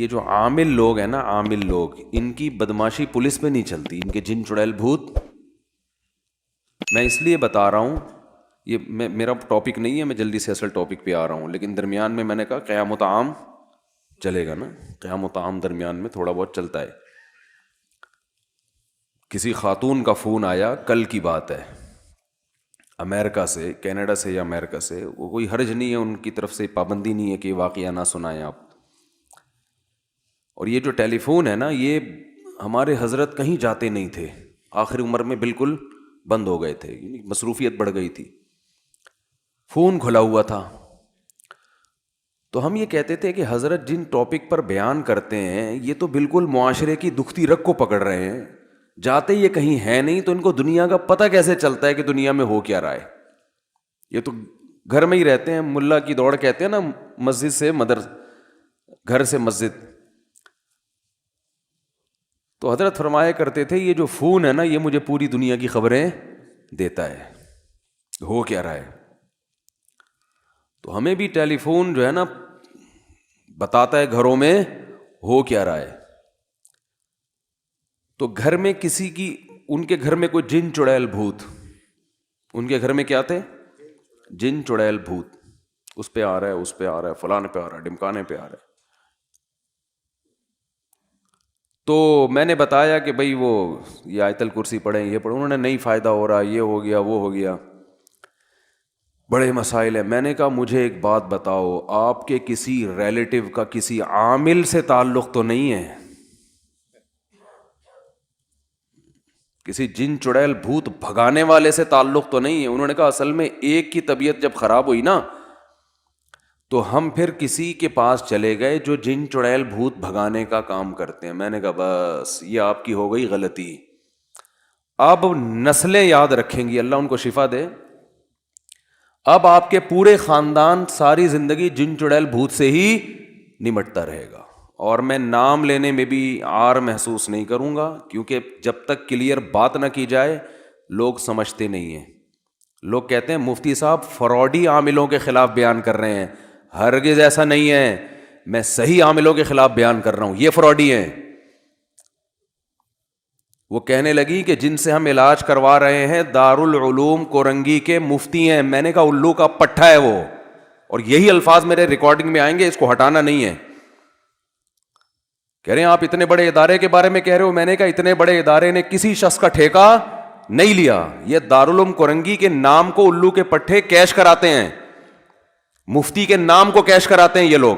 یہ جو عامل لوگ ہیں نا، عامل لوگ، ان کی بدماشی پولیس میں نہیں چلتی، ان کے جن چڑیل بھوت. میں اس لیے بتا رہا ہوں، یہ میرا ٹاپک نہیں ہے، میں جلدی سے اصل ٹاپک پہ آ رہا ہوں، لیکن درمیان میں نے کہا قیامت عام چلے گا نا، قیامت عام درمیان میں تھوڑا بہت چلتا ہے. کسی خاتون کا فون آیا، کل کی بات ہے، امریکہ سے، کینیڈا سے یا امریکہ سے، وہ کوئی حرج نہیں ہے، ان کی طرف سے پابندی نہیں ہے کہ واقعہ نہ سنائیں آپ. اور یہ جو ٹیلی فون ہے نا، یہ ہمارے حضرت کہیں جاتے نہیں تھے، آخری عمر میں بالکل بند ہو گئے تھے، یعنی مصروفیت بڑھ گئی تھی، فون کھلا ہوا تھا. تو ہم یہ کہتے تھے کہ حضرت جن ٹاپک پر بیان کرتے ہیں یہ تو بالکل معاشرے کی دکھتی رگ کو پکڑ رہے ہیں، جاتے یہ کہیں ہے نہیں، تو ان کو دنیا کا پتہ کیسے چلتا ہے کہ دنیا میں ہو کیا رہا ہے؟ یہ تو گھر میں ہی رہتے ہیں، ملا کی دوڑ کہتے ہیں نا، مسجد سے گھر سے مسجد. تو حضرت فرمایا کرتے تھے یہ جو فون ہے نا، یہ مجھے پوری دنیا کی خبریں دیتا ہے، ہو کیا رہا ہے. تو ہمیں بھی ٹیلی فون جو ہے نا بتاتا ہے گھروں میں ہو کیا رہا ہے. تو گھر میں کسی کی، ان کے گھر میں کوئی جن چڑیل بھوت، ان کے گھر میں کیا تھے؟ جن چڑیل بھوت، اس پہ آ رہا ہے، اس پہ آ رہا ہے، فلانے پہ آ رہا ہے، ڈمکانے پہ آ رہا ہے. تو میں نے بتایا کہ بھئی وہ یہ آیت الکرسی پڑھیں، یہ پڑھیں، انہوں نے نہیں فائدہ ہو رہا، یہ ہو گیا، وہ ہو گیا، بڑے مسائل ہیں. میں نے کہا مجھے ایک بات بتاؤ، آپ کے کسی ریلیٹو کا کسی عامل سے تعلق تو نہیں ہے؟ کسی جن چڑیل بھوت بھگانے والے سے تعلق تو نہیں ہے؟ انہوں نے کہا اصل میں ایک کی طبیعت جب خراب ہوئی نا، تو ہم پھر کسی کے پاس چلے گئے جو جن چڑیل بھوت بھگانے کا کام کرتے ہیں. میں نے کہا بس یہ آپ کی ہو گئی غلطی. اب نسلیں یاد رکھیں گی، اللہ ان کو شفا دے. اب آپ کے پورے خاندان ساری زندگی جن چڑیل بھوت سے ہی نمٹتا رہے گا. اور میں نام لینے میں بھی عار محسوس نہیں کروں گا، کیونکہ جب تک کلیئر بات نہ کی جائے لوگ سمجھتے نہیں ہیں. لوگ کہتے ہیں مفتی صاحب فراڈی عاملوں کے خلاف بیان کر رہے ہیں. ہرگز ایسا نہیں ہے، میں صحیح عاملوں کے خلاف بیان کر رہا ہوں، یہ فراڈی ہیں. وہ کہنے لگی کہ جن سے ہم علاج کروا رہے ہیں دارالعلوم کورنگی کے مفتی ہیں. میں نے کہا الو کا پٹھا ہے وہ، اور یہی الفاظ میرے ریکارڈنگ میں آئیں گے، اس کو ہٹانا نہیں ہے. کہہ رہے ہیں آپ اتنے بڑے ادارے کے بارے میں کہہ رہے ہو. میں نے کہا اتنے بڑے ادارے نے کسی شخص کا ٹھیکہ نہیں لیا، یہ دارالعلوم کورنگی کے نام کو الو کے پٹھے کیش کراتے ہیں، مفتی کے نام کو کیش کراتے ہیں یہ لوگ.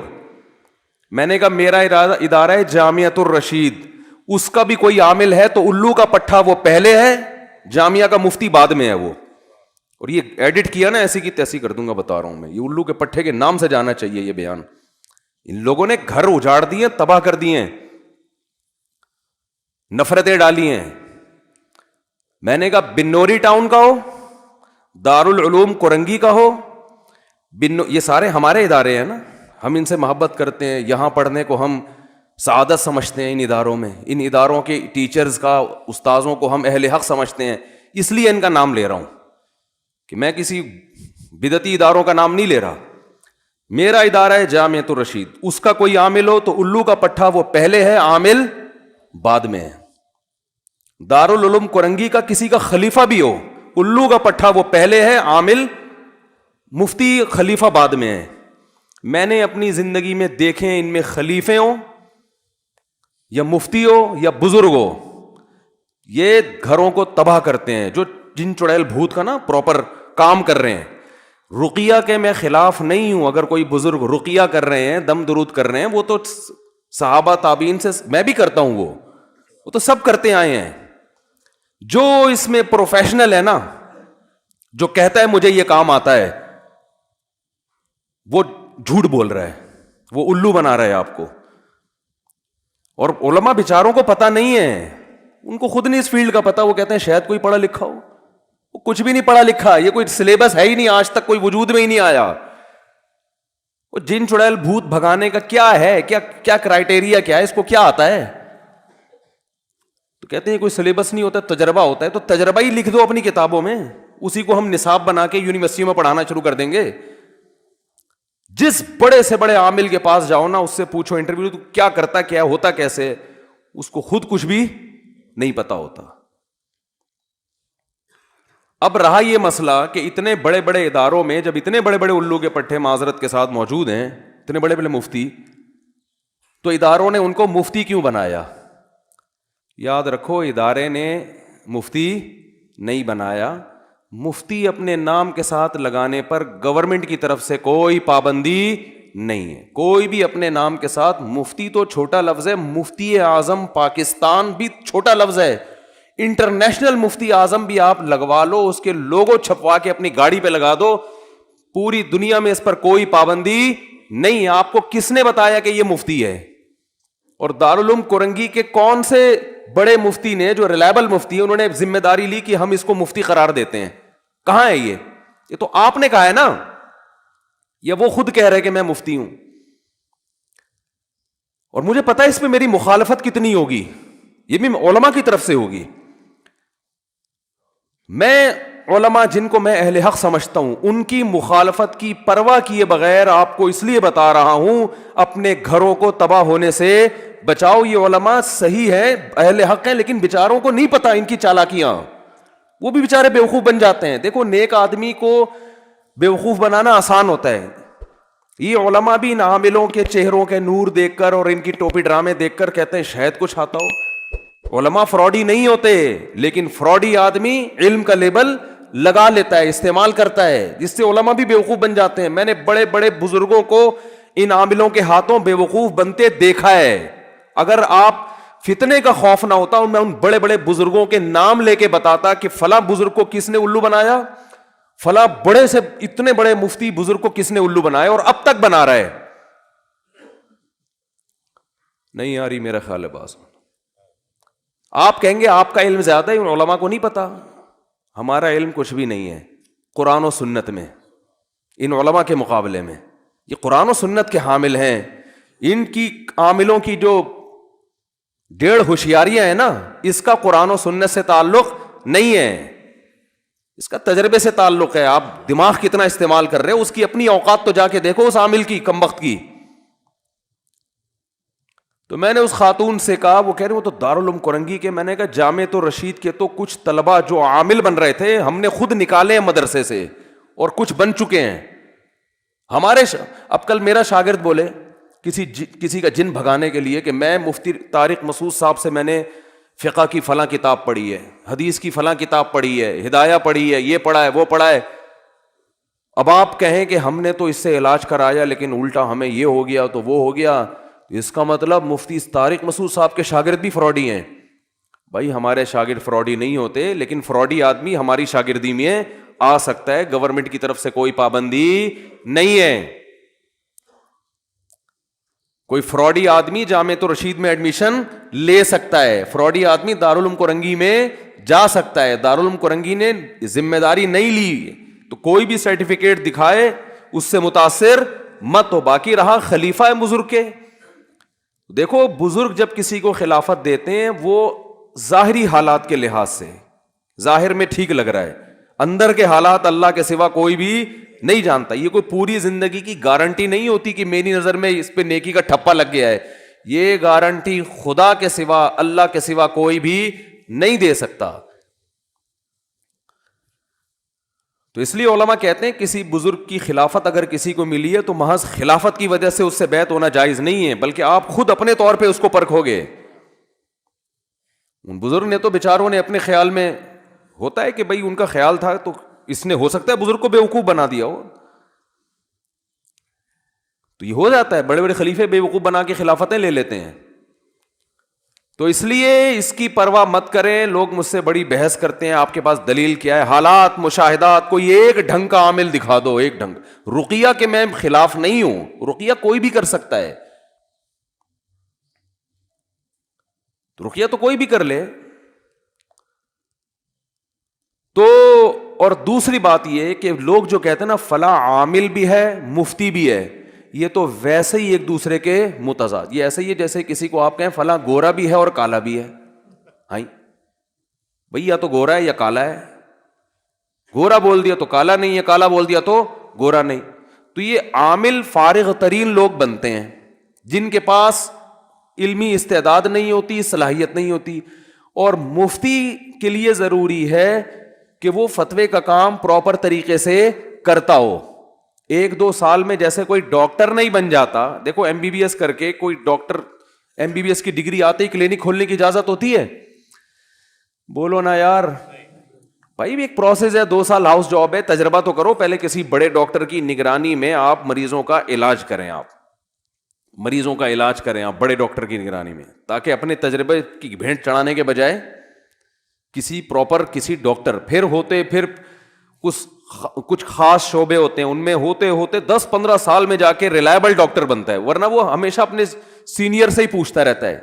میں نے کہا میرا ادارہ ہے جامعۃ الرشید، اس کا بھی کوئی عامل ہے تو الو کا پٹھا وہ پہلے ہے، جامعہ کا مفتی بعد میں ہے وہ. اور یہ ایڈٹ کیا نا، ایسی کی تیسی کر دوں گا، بتا رہا ہوں میں، یہ الو کے پٹھے کے نام سے جانا چاہیے یہ بیان. ان لوگوں نے گھر اجاڑ دیے، تباہ کر دیے، نفرتیں ڈالی ہیں. میں نے کہا بنوری ٹاؤن کا ہو، دارالعلوم کورنگی کا ہو، یہ سارے ہمارے ادارے ہیں نا، ہم ان سے محبت کرتے ہیں، یہاں پڑھنے کو ہم سعادت سمجھتے ہیں. ان اداروں میں، ان اداروں کے ٹیچرز کا، استاذوں کو ہم اہل حق سمجھتے ہیں. اس لیے ان کا نام لے رہا ہوں کہ میں کسی بدعتی اداروں کا نام نہیں لے رہا. میرا ادارہ ہے جامعۃ الرشید، اس کا کوئی عامل ہو تو الو کا پٹھا وہ پہلے ہے، عامل بعد میں ہے. دارالعلوم کورنگی کا کسی کا خلیفہ بھی ہو، الو کا پٹھا وہ پہلے ہے، عامل مفتی خلیفہ بعد میں ہے. میں نے اپنی زندگی میں دیکھے ان میں خلیفے ہوں یا مفتی ہو یا بزرگ ہو، یہ گھروں کو تباہ کرتے ہیں. جو جن چڑیل بھوت کا نا پراپر کام کر رہے ہیں. رقیہ کے میں خلاف نہیں ہوں، اگر کوئی بزرگ رقیہ کر رہے ہیں، دم درود کر رہے ہیں، وہ تو صحابہ تابعین سے میں بھی کرتا ہوں، وہ تو سب کرتے آئے ہیں. جو اس میں پروفیشنل ہے نا، جو کہتا ہے مجھے یہ کام آتا ہے، وہ جھوٹ بول رہا ہے، وہ الو بنا رہا ہے آپ کو. اور علماء بیچاروں کو پتہ نہیں ہے، ان کو خود نہیں اس فیلڈ کا پتہ. وہ کہتے ہیں شاید کوئی پڑھا لکھا ہو، وہ کچھ بھی نہیں پڑھا لکھا، یہ کوئی سلیبس ہے ہی نہیں، آج تک کوئی وجود میں ہی نہیں آیا. وہ جن چڑیل بھوت بھگانے کا کیا ہے، کیا کرائٹیریا کیا ہے، اس کو کیا آتا ہے؟ تو کہتے ہیں کوئی سلیبس نہیں ہوتا، تجربہ ہوتا ہے. تو تجربہ ہی لکھ دو اپنی کتابوں میں، اسی کو ہم نصاب بنا کے یونیورسٹی میں پڑھانا شروع کر دیں گے. جس بڑے سے بڑے عامل کے پاس جاؤ نا، اس سے پوچھو انٹرویو تو کیا کرتا، کیا ہوتا کیسے، اس کو خود کچھ بھی نہیں پتا ہوتا. اب رہا یہ مسئلہ کہ اتنے بڑے بڑے اداروں میں جب اتنے بڑے بڑے الو کے پٹھے معذرت کے ساتھ موجود ہیں، اتنے بڑے بڑے مفتی، تو اداروں نے ان کو مفتی کیوں بنایا؟ یاد رکھو، ادارے نے مفتی نہیں بنایا. مفتی اپنے نام کے ساتھ لگانے پر گورنمنٹ کی طرف سے کوئی پابندی نہیں ہے. کوئی بھی اپنے نام کے ساتھ، مفتی تو چھوٹا لفظ ہے، مفتی اعظم پاکستان بھی چھوٹا لفظ ہے، انٹرنیشنل مفتی اعظم بھی آپ لگوا لو، اس کے لوگو چھپوا کے اپنی گاڑی پہ لگا دو، پوری دنیا میں اس پر کوئی پابندی نہیں ہے. آپ کو کس نے بتایا کہ یہ مفتی ہے؟ اور دارالعلوم کورنگی کے کون سے بڑے مفتی نے، جو ریلائبل مفتی ہیں، انہوں نے ذمہ داری لی کہ ہم اس کو مفتی قرار دیتے ہیں؟ کہاں ہے یہ تو آپ نے کہا ہے نا، یا وہ خود کہہ رہے کہ میں مفتی ہوں؟ اور مجھے پتا ہے اس پہ میری مخالفت کتنی ہوگی، یہ بھی علماء کی طرف سے ہوگی. میں علماء جن کو میں اہل حق سمجھتا ہوں، ان کی مخالفت کی پرواہ کیے بغیر آپ کو اس لیے بتا رہا ہوں، اپنے گھروں کو تباہ ہونے سے بچاؤ. یہ علماء صحیح ہے، اہل حق ہیں، لیکن بیچاروں کو نہیں پتا ان کی چالاکیاں، وہ بھی بیچارے بیوقوف بن جاتے ہیں. دیکھو، نیک آدمی کو بیوقوف بنانا آسان ہوتا ہے. یہ علماء بھی ان عاملوں کے چہروں کے نور دیکھ کر اور ان کی ٹوپی ڈرامے دیکھ کر کہتے ہیں شاید کچھ آتا ہو. علماء فراڈی نہیں ہوتے، لیکن فراڈی آدمی علم کا لیبل لگا لیتا ہے، استعمال کرتا ہے، جس سے علماء بھی بیوقوف بن جاتے ہیں. میں نے بڑے بڑے بزرگوں کو ان عاملوں کے ہاتھوں بیوقوف بنتے دیکھا ہے. اگر آپ فتنے کا خوف نہ ہوتا، میں ان بڑے بڑے بزرگوں کے نام لے کے بتاتا کہ فلاں بزرگ کو کس نے الو بنایا، فلاں بڑے سے اتنے بڑے مفتی بزرگ کو کس نے الو بنایا اور اب تک بنا رہا ہے. نہیں آ رہی میرا خیال ہے باز. آپ کہیں گے آپ کا علم زیادہ ہے، ان علماء کو نہیں پتا. ہمارا علم کچھ بھی نہیں ہے قرآن و سنت میں، ان علماء کے مقابلے میں. یہ قرآن و سنت کے حامل ہیں. ان کی عاملوں کی جو 1.5 ہوشیاریاں ہیں نا، اس کا قرآن و سنت سے تعلق نہیں ہے، اس کا تجربے سے تعلق ہے. آپ دماغ کتنا استعمال کر رہے ہو، اس کی اپنی اوقات تو جا کے دیکھو اس عامل کی، کم وقت کی. تو میں نے اس خاتون سے کہا، وہ کہہ رہے وہ تو دارالعلوم کورنگی کے. میں نے کہا جامع رشید کے تو کچھ طلبہ جو عامل بن رہے تھے ہم نے خود نکالے ہیں مدرسے سے، اور کچھ بن چکے ہیں ہمارے. اب کل میرا شاگرد بولے کسی کا جن بھگانے کے لیے کہ میں مفتی طارق مسعود صاحب سے میں نے فقہ کی فلاں کتاب پڑھی ہے، حدیث کی فلاں کتاب پڑھی ہے، ہدایہ پڑھی ہے، یہ پڑھا ہے، وہ پڑھا ہے. اب آپ کہیں کہ ہم نے تو اس سے علاج کرایا لیکن الٹا ہمیں یہ ہو گیا تو وہ ہو گیا، اس کا مطلب مفتی طارق مسعود صاحب کے شاگرد بھی فراڈی ہیں. بھائی ہمارے شاگرد فراڈی نہیں ہوتے، لیکن فراڈی آدمی ہماری شاگردی میں آ سکتا ہے، گورنمنٹ کی طرف سے کوئی پابندی نہیں ہے. کوئی فراڈی آدمی جامع رشید میں ایڈمیشن لے سکتا ہے، فراڈی آدمی دارالعلوم کورنگی میں جا سکتا ہے. دارالعلوم کورنگی نے ذمہ داری نہیں لی تو کوئی بھی سرٹیفکیٹ دکھائے اس سے متاثر مت ہو. باقی رہا خلیفہ ہے بزرگ کے، دیکھو بزرگ جب کسی کو خلافت دیتے ہیں وہ ظاہری حالات کے لحاظ سے ظاہر میں ٹھیک لگ رہا ہے، اندر کے حالات اللہ کے سوا کوئی بھی نہیں جانتا. یہ کوئی پوری زندگی کی گارنٹی نہیں ہوتی کہ میری نظر میں اس پہ نیکی کا ٹھپا لگ گیا ہے. یہ گارنٹی خدا کے سوا، اللہ کے سوا کوئی بھی نہیں دے سکتا. تو اس لیے علماء کہتے ہیں کسی بزرگ کی خلافت اگر کسی کو ملی ہے تو محض خلافت کی وجہ سے اس سے بیعت ہونا جائز نہیں ہے، بلکہ آپ خود اپنے طور پہ اس کو پرکھو گے. ان بزرگ نے تو بیچاروں نے اپنے خیال میں، ہوتا ہے کہ بھئی ان کا خیال تھا تو اس نے ہو سکتا ہے بزرگ کو بیوقوف بنا دیا ہو، تو یہ ہو جاتا ہے. بڑے بڑے خلیفے بیوقوف بنا کے خلافتیں لے لیتے ہیں. تو اس لیے اس کی پرواہ مت کریں. لوگ مجھ سے بڑی بحث کرتے ہیں آپ کے پاس دلیل کیا ہے، حالات، مشاہدات، کوئی ایک ڈھنگ کا عامل دکھا دو، ایک ڈھنگ. رقیہ کے میں خلاف نہیں ہوں، رقیہ کوئی بھی کر سکتا ہے، تو رقیہ تو کوئی بھی کر لے. تو اور دوسری بات یہ کہ لوگ جو کہتے ہیں نا فلاں عامل بھی ہے مفتی بھی ہے، یہ تو ویسے ہی ایک دوسرے کے متضاد. یہ ایسے ہی ہے جیسے کسی کو آپ کہیں فلاں گورا بھی ہے اور کالا بھی ہے. ہاں بھئی یا تو گورا ہے یا کالا ہے، گورا بول دیا تو کالا نہیں ہے، کالا بول دیا تو گورا نہیں. تو یہ عامل فارغ ترین لوگ بنتے ہیں جن کے پاس علمی استعداد نہیں ہوتی, صلاحیت نہیں ہوتی. اور مفتی کے لیے ضروری ہے کہ وہ فتوے کا کام پراپر طریقے سے کرتا ہو. 1-2 سال میں جیسے کوئی ڈاکٹر نہیں بن جاتا. دیکھو ایم بی بی ایس کر کے کوئی doctor, M B B S کی ڈگری آتے ہی کلینک کھولنے کی اجازت ہوتی ہے؟ بولو نا یار بھائی, ایک پروسیس ہے, 2 سال ہاؤس جاب ہے, تجربہ تو کرو. پہلے کسی بڑے ڈاکٹر کی نگرانی میں آپ مریضوں کا علاج کریں, آپ بڑے ڈاکٹر کی نگرانی میں, تاکہ اپنے تجربے کی بھینٹ چڑھانے کے بجائے کسی ڈاکٹر پھر کچھ خاص شعبے ہوتے ہیں, ان میں ہوتے 10-15 سال میں جا کے ریلائبل ڈاکٹر بنتا ہے. ورنہ وہ ہمیشہ اپنے سینئر سے ہی پوچھتا رہتا ہے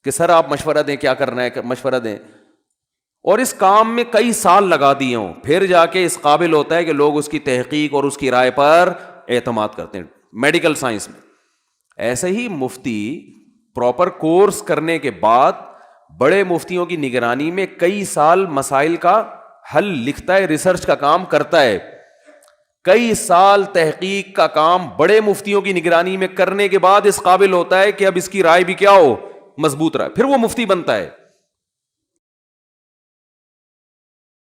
کہ سر آپ مشورہ دیں, کیا کرنا ہے, مشورہ دیں. اور اس کام میں کئی سال لگا دیے ہوں, پھر جا کے اس قابل ہوتا ہے کہ لوگ اس کی تحقیق اور اس کی رائے پر اعتماد کرتے ہیں میڈیکل سائنس میں. ایسے ہی مفتی پراپر کورس کرنے کے بعد بڑے مفتیوں کی نگرانی میں کئی سال مسائل کا حل لکھتا ہے, ریسرچ کا کام کرتا ہے. کئی سال تحقیق کا کام بڑے مفتیوں کی نگرانی میں کرنے کے بعد اس قابل ہوتا ہے کہ اب اس کی رائے بھی کیا ہو, مضبوط رائے, پھر وہ مفتی بنتا ہے.